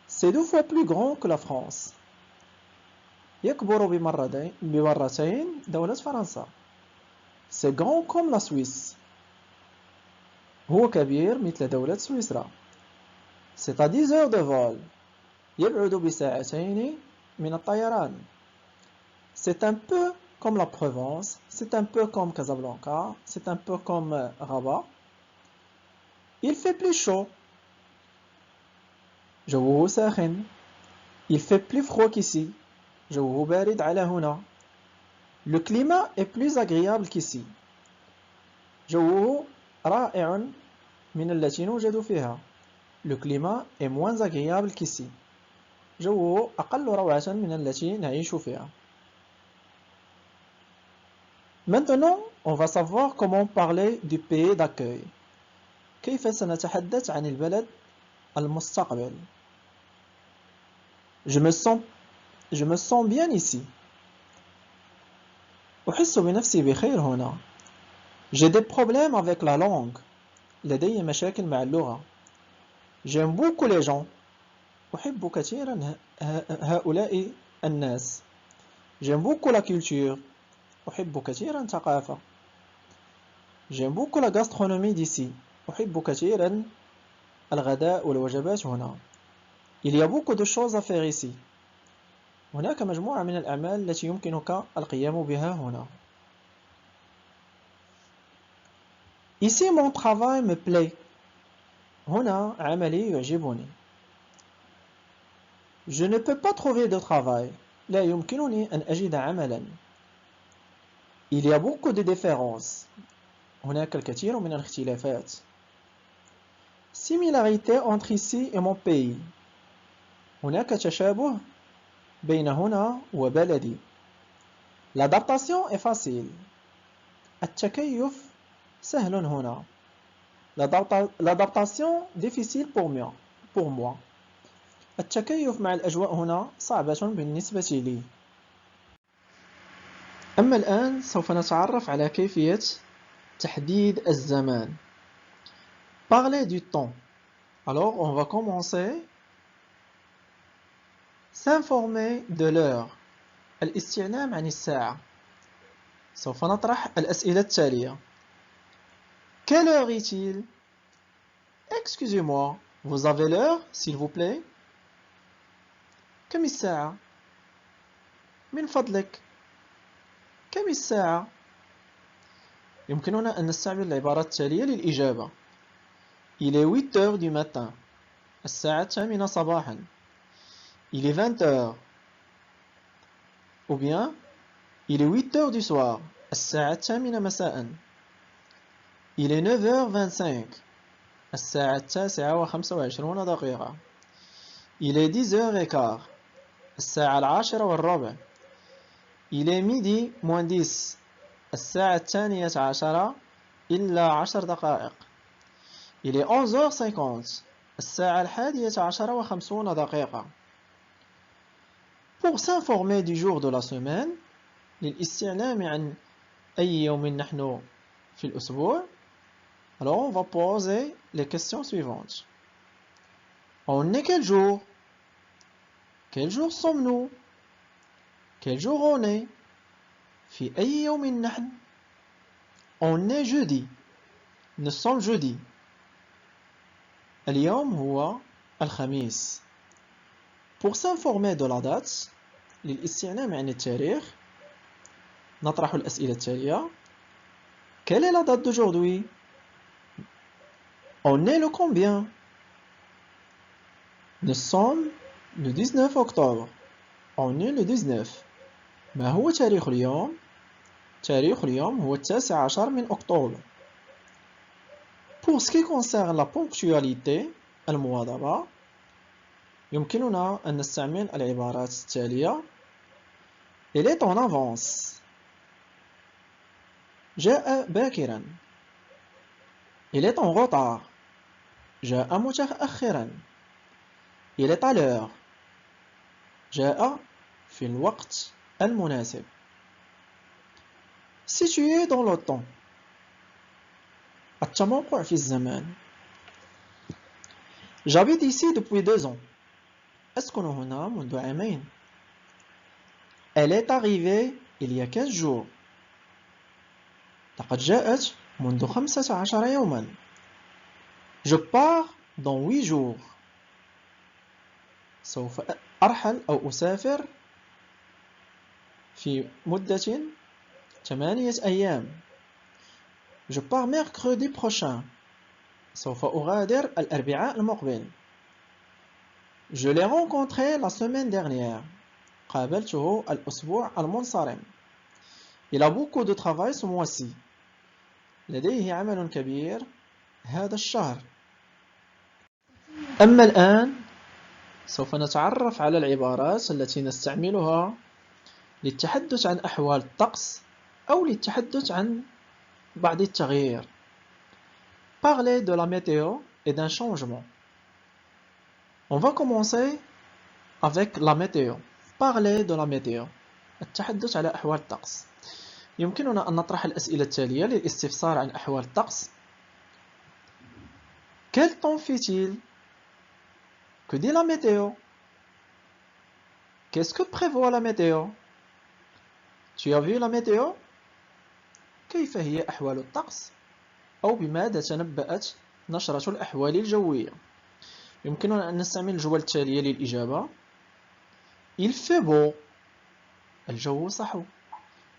C'est 2 fois plus grand que la France. يكبر بمرتين دولة فرنسا. C'est grand comme la Suisse. هو كبير مثل دولة سويسرا. C'est à 10 heures de vol. يبعد بساعتين من الطيران. C'est un peu comme la Provence. C'est un peu comme Casablanca. C'est un peu comme Rabat. Il fait plus chaud. جوه ساخن. Il fait plus froid qu'ici. جوه بارد على هنا. Le climat est plus agréable qu'ici. جوه رائع من التي نوجد فيها. Le climat est moins agréable qu'ici. جوه أقل روعة من التي نعيش فيها. Maintenant, on va savoir comment parler du pays d'accueil. كيف سنتحدث عن البلد المستقبل. Je me sens bien ici. أحس بنفسي بخير هنا. J'ai des problèmes avec la langue. لدي مشاكل مع اللغة. J'aime beaucoup les gens. أحب كثيرا هؤلاء الناس. J'aime beaucoup la culture. أحب كثيرا ثقافة. J'aime beaucoup la gastronomie d'ici. أحب كثيرا الغداء والوجبات هنا. Il y a beaucoup de choses à faire ici. هناك مجموعة من الأعمال التي يمكنك القيام بها هنا. Ici mon travail me plaît. هنا عملي يعجبني. Je ne peux pas trouver de travail. لا يمكنني أن أجد عملا. Il y a beaucoup de différences. هناك الكثير من الاختلافات. Similarité entre ici et mon pays. هناك تشابه بين هنا وبلدي. L'adaptation est facile. التكيف سهل هنا. L'adaptation difficile pour moi. التكيف مع الأجواء هنا صعبة بالنسبة لي. أما الآن سوف نتعرف على كيفية تحديد الزمان. Parler du temps. Alors on va commencer. S'informer de l'heure. الاستعلام عن الساعة. سوف نطرح الأسئلة التالية. Quelle heure est-il? Excusez-moi, vous avez l'heure, s'il vous plaît? كم الساعة؟ من فضلك. كم الساعة؟ يمكننا أن نستعمل العبارات التالية للإجابة. Il est 8 heures du matin. الساعة 8 صباحا. Il est 20 heures. Ou bien, il est 8 heures du soir. الساعة 8 مساء. Il est 9h25. الساعة 9:25 دقيقة. Il est 10h15. الساعة 10:15. Il est midi moins 10. الساعة 12 إلا 10 دقائق. Il est 11h50. الساعة 11:50 دقيقة. Pour s'informer du jour de la semaine, للاستعلام عن أي يوم نحن في الأسبوع, alors on va poser les questions suivantes. On est quel jour? Quel jour sommes-nous? Quel jour on est? في أي يوم نحن? On est jeudi. Nous sommes jeudi. اليوم هو الخميس. Pour s'informer de la date, للاستعلام عن التاريخ, نطرح الأسئلة التالية. Quelle est la date d'aujourd'hui? On est le combien? Nous sommes le 19 octobre. On est le 19. ما هو تاريخ اليوم؟ تاريخ اليوم هو 19 من أكتوبر. Pour ce qui concerne la ponctualité, المواظبة, يمكننا أن نستعمل العبارات التالية. Elle est en avance. جاء باكرا. Il est en retard. جاء متأخرا. Il est à l'heure. جاء في الوقت المناسب. Situé dans le temps. التموقع في الزمان. J'habite ici depuis 2 ans. أسكن هنا منذ 2 عام. Elle est arrivée il y a 15 jours. لقد جاءت منذ 15 يوما. Je pars dans 8 jours. سوف أرحل أو أسافر في مدة 8 أيام. Je pars mercredi prochain. سوف أغادر الأربعاء المقبل. Je l'ai rencontré la semaine dernière. قابلته الأسبوع المنصرم. Il a beaucoup de travail ce mois-ci. لديه عمل كبير هذا الشهر. أما الآن سوف نتعرف على العبارات التي نستعملها للتحدث عن أحوال الطقس أو للتحدث عن بعض التغيير. Parler de la météo et d'un changement. On va commencer avec la météo. Parler de la météo. التحدث على أحوال الطقس. يمكننا أن نطرح الأسئلة التالية للاستفسار عن أحوال الطقس. Quel temps fait-il? Que dit la météo? Qu'est-ce que prévoit la météo? Tu as vu la météo? كيف هي أحوال الطقس؟ أو بماذا تنبأت نشرة الأحوال الجوية؟ يمكننا أن نستعمل الجمل التالية للإجابة. Il fait beau. الجو صحو.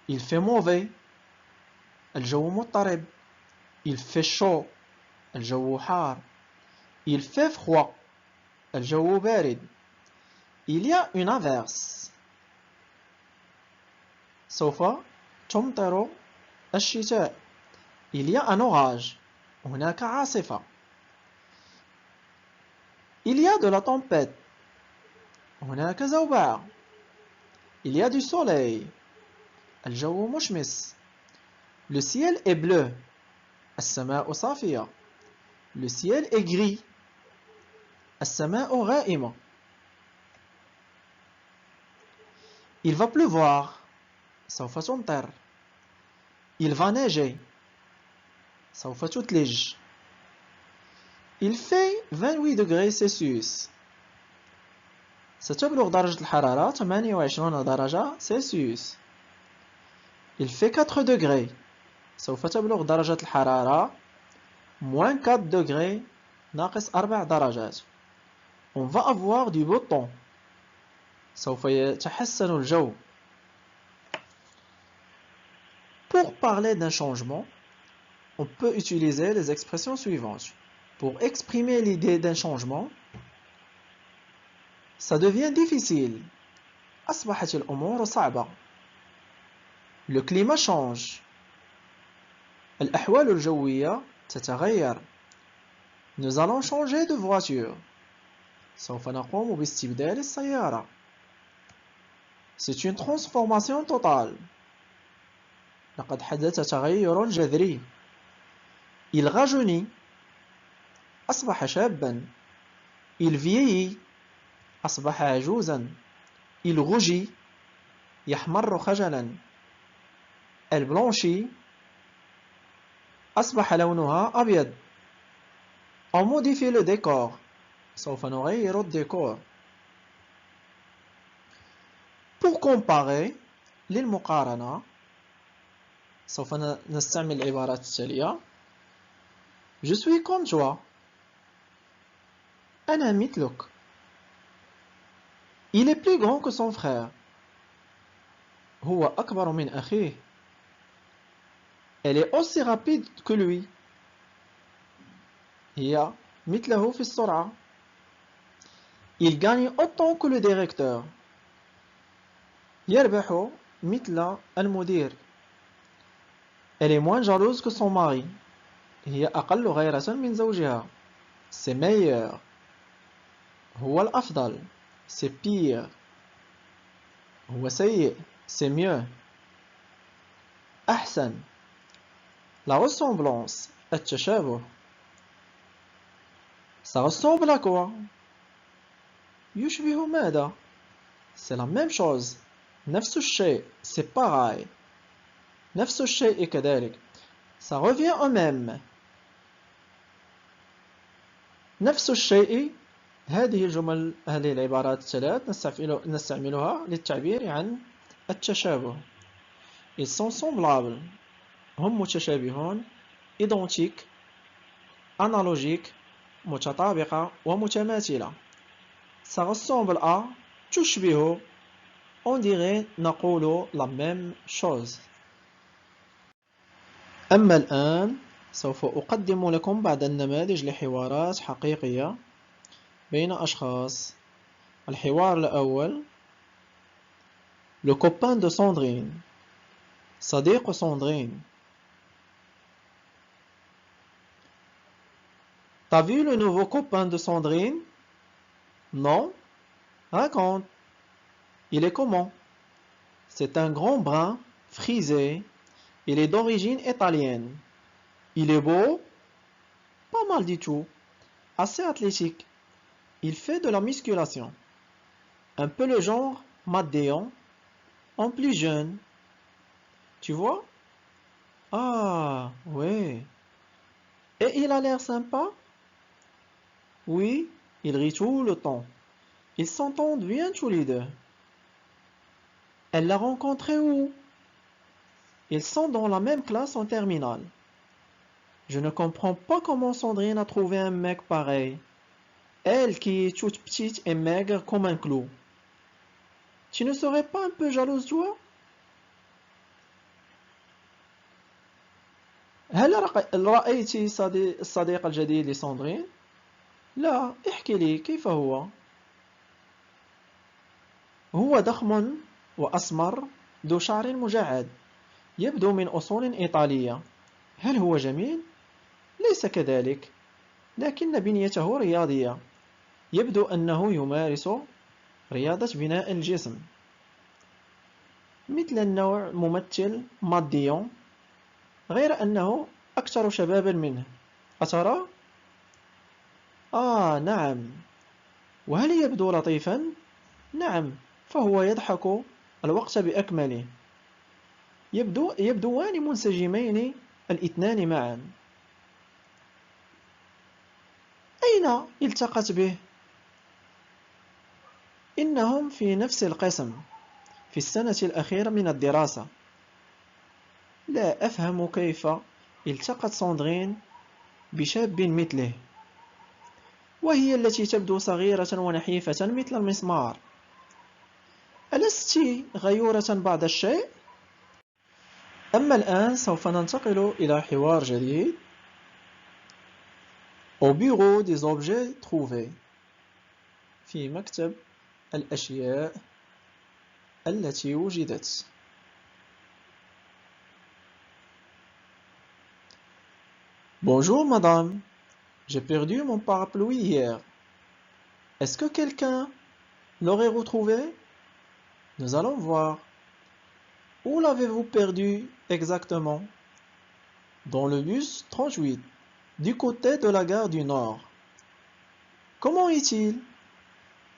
Il fait mauvais. الجو مضطرب. Il fait chaud. الجو حار. Il fait froid. الجو بارد. Il y a une averse. سوف تمطر الشتاء. Il y a un orage. هناك عاصفة. Il y a de la tempête. هناك زوبعة. Il y a du soleil. الجو مشمس. Le ciel est bleu. السماء صافية. Le ciel est gris. السماء غائمة. Il va pleuvoir. سوف تمطر. Il va neiger. سوف تثلج. Il fait 28 degrés Celsius. ستبلغ درجة الحرارة 28 درجة سلسيوس. Il fait 4 degrés. سوف تبلغ درجة الحرارة moins 4 degrés ناقص 4 درجات. On va avoir du beau temps. سوف يتحسن الجو. Pour parler d'un changement, on peut utiliser les expressions suivantes. Pour exprimer l'idée d'un changement, ça devient difficile. أصبحت الأمور صعبة. Le climat change. الأحوال الجوية تتغير. Nous allons changer de voiture. سوف نقوم باستبدال السيارة. C'est une transformation totale. لقد حدث تغير جذري. Il rajeunit. أصبح شابا. Il vieillit. أصبح عجوزا. Il rougit. يحمر خجلا. Elle blanchit. أصبح لونها أبيض. On modifie le décor. سوف نغير الديكور. Pour comparer, للمقارنة سوف نستعمل العبارات التالية. Je suis comme toi. أنا مثلك. Il est plus grand que son frère. هو أكبر من أخيه. Elle est aussi rapide que lui. هي مثله في السرعة. Il gagne autant que le directeur. يربح مثل المدير. Elle est moins jalouse que son mari. هي أقل غيرة من زوجها. C'est meilleur. هو الأفضل. C'est pire. هو سيء. C'est mieux. أحسن. La ressemblance. التشابه. Ça ressemble à quoi? يشبه ماذا? C'est la même chose. نفس الشيء. C'est pareil. نفس الشيء كذلك. Ça revient au même. نفس الشيء. هذه العبارات الثلاث نستعملها للتعبير عن التشابه. Ils sont semblables. هم متشابهون. identiques. analogiques. متطابقة ومتماثلة. Ça ressemble à. تشبه. On dirait نقول la même chose. أما الآن سوف أقدم لكم بعض النماذج لحوارات حقيقية بين أشخاص. الحوار الأول. Le copain de Sandrine. صديق ساندرين. T'as vu le nouveau copain de Sandrine? Non? Raconte. Il est comment? C'est un grand brun, frisé. Il est d'origine italienne. Il est beau? Pas mal du tout. Assez athlétique. Il fait de la musculation. Un peu le genre Matt Damon, en plus jeune. Tu vois? Ah, ouais. Et il a l'air sympa? Oui, il rit tout le temps. Ils s'entendent bien tous les deux. Elle l'a rencontré où? Ils sont dans la même classe en terminale. Je ne comprends pas comment Sandrine a trouvé un mec pareil. Elle qui est toute petite et maigre comme un clou. Tu ne serais pas un peu jalouse toi? هل رأيت الصديق الجديد لساندرين؟ لا، احكي لي كيف هو؟ هو ضخم وأسمر ذو شعر مجعد. يبدو من أصول إيطالية. هل هو جميل؟ ليس كذلك، لكن بنيته رياضية. يبدو أنه يمارس رياضة بناء الجسم مثل النوع ممثل مات ديون، غير أنه أكثر شبابا منه. أترى؟ نعم. وهل يبدو لطيفا؟ نعم، فهو يضحك الوقت بأكمله. يبدوان منسجمين الاثنان معا. أين التقت به؟ إنهم في نفس القسم في السنة الأخيرة من الدراسة. لا أفهم كيف التقت ساندرين بشاب مثله، وهي التي تبدو صغيرة ونحيفة مثل المسمار. ألست غيورة بعض الشيء؟ أما الآن سوف ننتقل إلى حوار جديد. Au bureau des objets trouvés. في مكتب الأشياء التي وجدت. Bonjour madame, j'ai perdu mon parapluie hier. Est-ce que quelqu'un l'aurait retrouvé? Nous allons voir. Où l'avez-vous perdu exactement? Dans le bus 38, du côté de la gare du Nord. Comment est-il?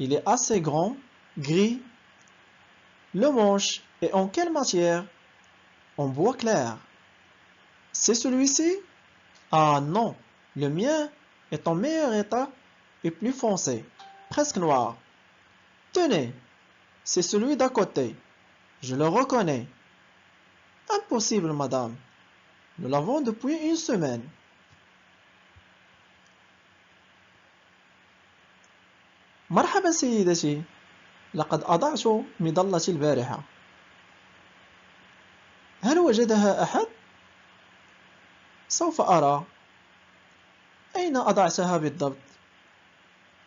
Il est assez grand, gris. Le manche est en quelle matière? En bois clair. C'est celui-ci? Ah non, le mien est en meilleur état et plus foncé, presque noir. Tenez, c'est celui d'à côté. Je le reconnais. Impossible, madame. Nous l'avons depuis une semaine. مرحبا سيدتي. لقد أضعت مظلتي البارحة. هل وجدها أحد؟ سوف أرى. أين أضعتها بالضبط؟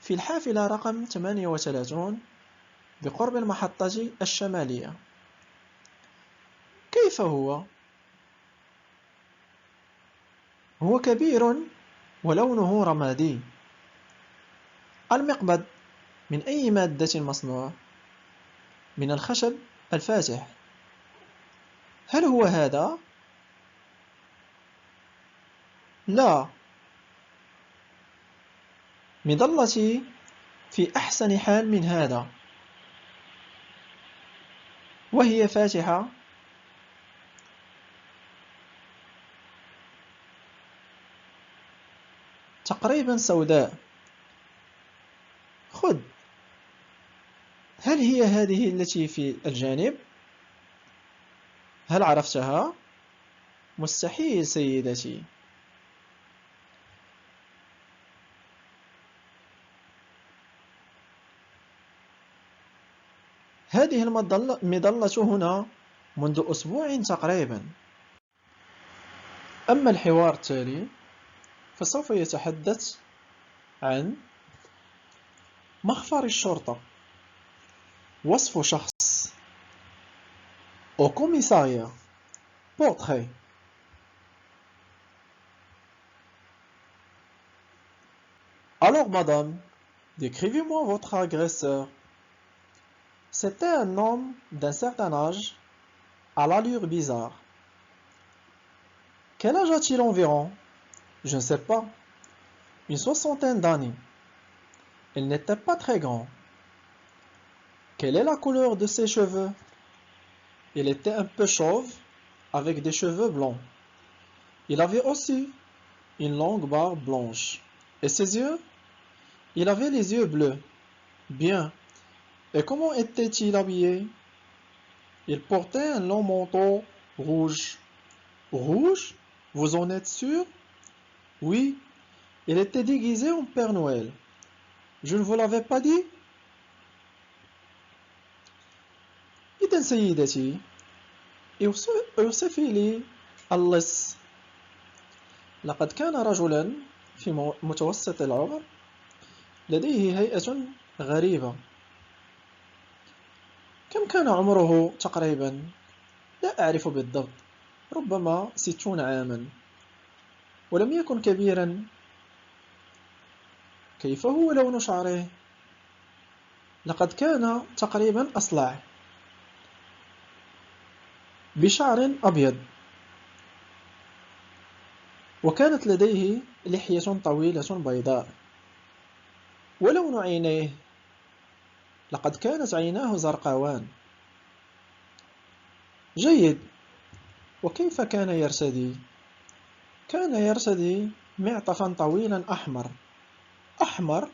في الحافلة رقم 38 بقرب المحطة الشمالية. كيف هو؟ هو كبير ولونه رمادي. المقبض من أي مادة مصنوع؟ من الخشب الفاتح. هل هو هذا؟ لا. مظلتي في أحسن حال من هذا. وهي فاتحة. تقريبا سوداء. خذ. هل هي هذه التي في الجانب؟ هل عرفتها؟ مستحيل سيدتي. هذه المظلة هنا منذ أسبوع تقريبا. أما الحوار التالي فسوف يتحدث عن مخفر الشرطة. وصف شخص. Au commissariat. Portrait. Alors madame, décrivez-moi votre agresseur. C'était un homme d'un certain âge, à l'allure bizarre. Quel âge a-t-il environ? Je ne sais pas. Une soixantaine d'années. Il n'était pas très grand. Quelle est la couleur de ses cheveux? Il était un peu chauve, avec des cheveux blancs. Il avait aussi une longue barbe blanche. Et ses yeux? Il avait les yeux bleus. Bien. Et comment était-il habillé? Il portait un long manteau rouge. Rouge? Vous en êtes sûr? Oui. Il était déguisé en Père Noël. Je ne vous l'avais pas dit? إذن سيدتي، اوصفي لي اللص. لقد كان رجلا في متوسط العمر، لديه هيئة غريبة. كم كان عمره تقريبا؟ لا أعرف بالضبط، ربما 60 عاما، ولم يكن كبيرا. كيف هو لون شعره؟ لقد كان تقريبا أصلع، بشعر أبيض، وكانت لديه لحية طويلة بيضاء. ولون عينيه؟ لقد كانت عيناه زرقاوان. جيد. وكيف كان يرتدي؟ كان يرتدي معطفا طويلا أحمر. أحمر؟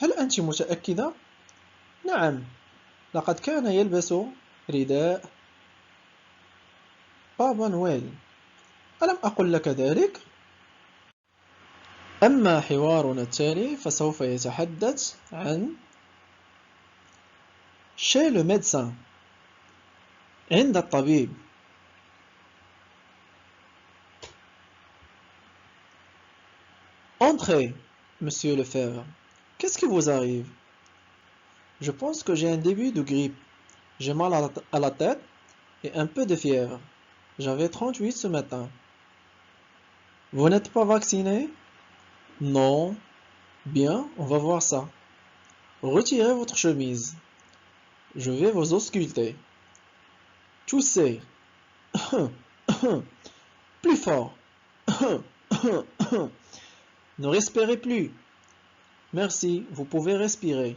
هل أنت متأكدة؟ نعم، لقد كان يلبس رداء بابا نويل. ألم أقل لك ذلك؟ أما حوارنا التالي فسوف يتحدث عن chez le médecin، عند الطبيب. Entrez, monsieur Lefebvre. Qu'est-ce qui vous arrive? Je pense que j'ai un début de grippe. J'ai mal à la tête et un peu de fièvre. J'avais 38 ce matin. Vous n'êtes pas vacciné? Non. Bien, on va voir ça. Retirez votre chemise. Je vais vous ausculter. Toussez. Plus fort. Ne respirez plus. Merci, vous pouvez respirer.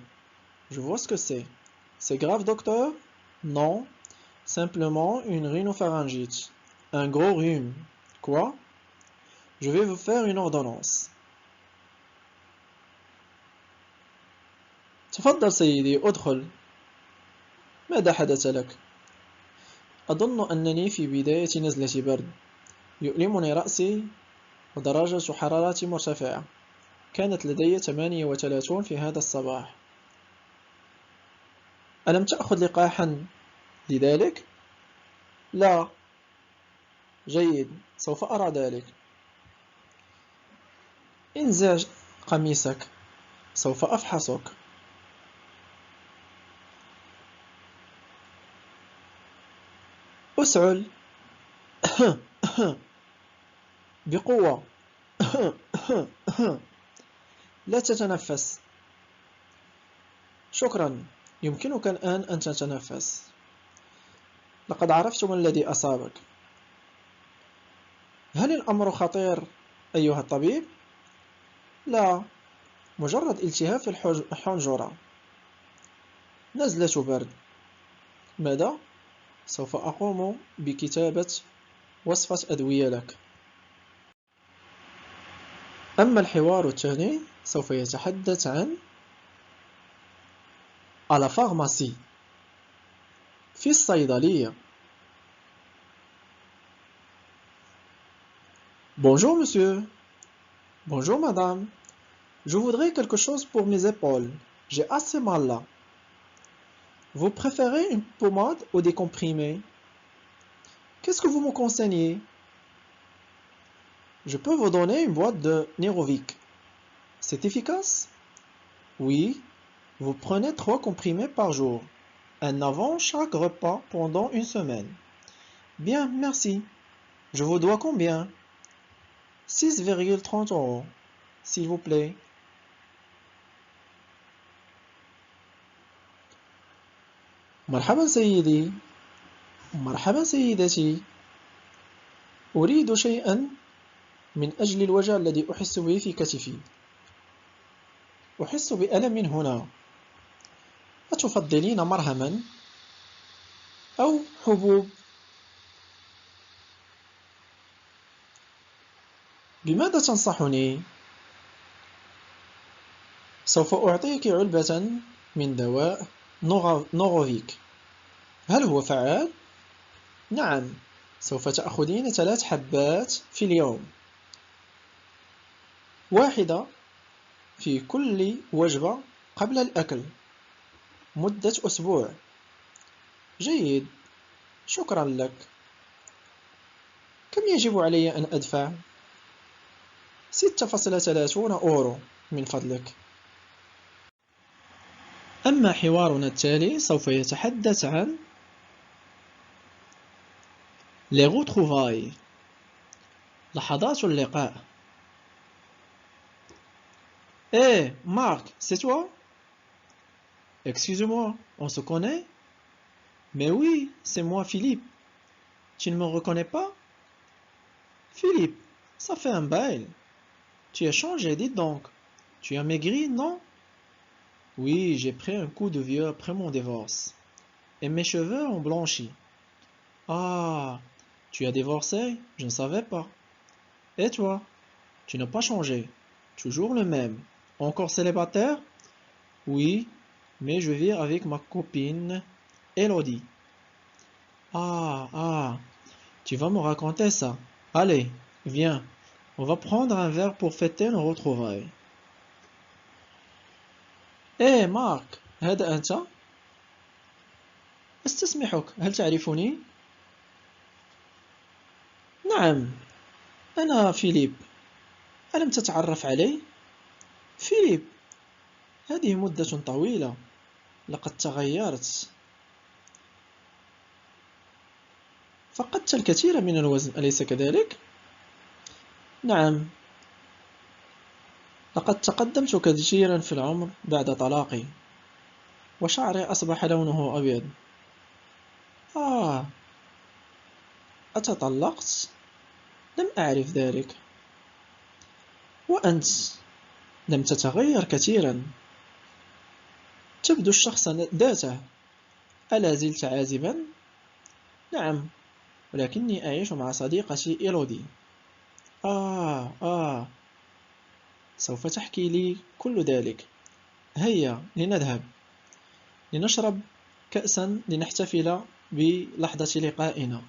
Je vois ce que c'est. C'est grave, docteur? Non, simplement une rhinopharyngite. Un gros rhume. Quoi? Je vais vous faire une ordonnance. تفضل سيدي ادخل. ماذا حدث لك؟ أظن أنني في بداية نزلة برد. يؤلمني رأسي ودرجة حرارتي مرتفعة. كانت لدي 38 في هذا الصباح. ألم تأخذ لقاحا لذلك؟ لا. جيد، سوف أرى ذلك. انزع قميصك، سوف أفحصك. أسعل. بقوة. لا تتنفس. شكرا، يمكنك الآن أن تتنفس. لقد عرفت ما الذي أصابك. هل الأمر خطير أيها الطبيب؟ لا، مجرد التهاب في الحنجرة. نزلة برد. ماذا؟ سوف أقوم بكتابة وصفة أدوية لك. أما الحوار الثاني سوف يتحدث عن à la pharmacie. في الصيدلية. Bonjour monsieur. Bonjour madame. Je voudrais quelque chose pour mes épaules. J'ai assez mal là. Vous préférez une pommade ou des comprimés? Qu'est-ce que vous me conseillez? Je peux vous donner une boîte de Nerovic. C'est efficace? Oui. Vous prenez 3 comprimés par jour. Un avant chaque repas pendant une semaine. Bien, merci. Je vous dois combien? 6,30 €, s'il vous plaît. مرحبا سيدي. مرحبا سيدتي. أريد شيئا من أجل الوجع الذي أحس به في كتفي. أحس بألم هنا. أتفضلين مرهما أو حبوب؟ بماذا تنصحني؟ سوف أعطيك علبة من دواء نوروفيك. هل هو فعال؟ نعم، سوف تأخذين 3 حبات في اليوم. واحدة في كل وجبة قبل الأكل مدة أسبوع. جيد، شكرا لك. كم يجب علي أن أدفع؟ 6.30 € من فضلك. أما حوارنا التالي سوف يتحدث عن les retrouvailles. لحظات اللقاء. Hé, Marc, c'est toi? Excuse-moi, on se connaît? Mais oui, c'est moi, Philippe. Tu ne me reconnais pas? Philippe, ça fait un bail. Tu as changé, dis donc. Tu as maigri, non? Oui, j'ai pris un coup de vieux après mon divorce. Et mes cheveux ont blanchi. Ah, tu as divorcé? Je ne savais pas. Et toi? Tu n'as pas changé. Toujours le même. Encore célibataire? Oui, mais je vis avec ma copine, Elodie. Ah, tu vas me raconter ça. Allez, viens, on va prendre un verre pour fêter nos retrouvailles. إيه مارك، هذا أنت؟ أستسمحك، هل تعرفني؟ نعم، أنا فيليب. ألم تتعرف علي؟ فيليب، هذه مدة طويلة، لقد تغيرت. فقدت الكثير من الوزن، أليس كذلك؟ نعم، لقد تقدمت كثيرا في العمر بعد طلاقي، وشعري أصبح لونه أبيض. أتطلقت؟ لم أعرف ذلك. وأنت لم تتغير كثيرا، تبدو الشخص ذاته. ألا زلت عازبا؟ نعم، ولكني أعيش مع صديقتي إيلودي. آه آه سوف تحكي لي كل ذلك. هيا لنذهب لنشرب كأسا لنحتفل بلحظة لقائنا.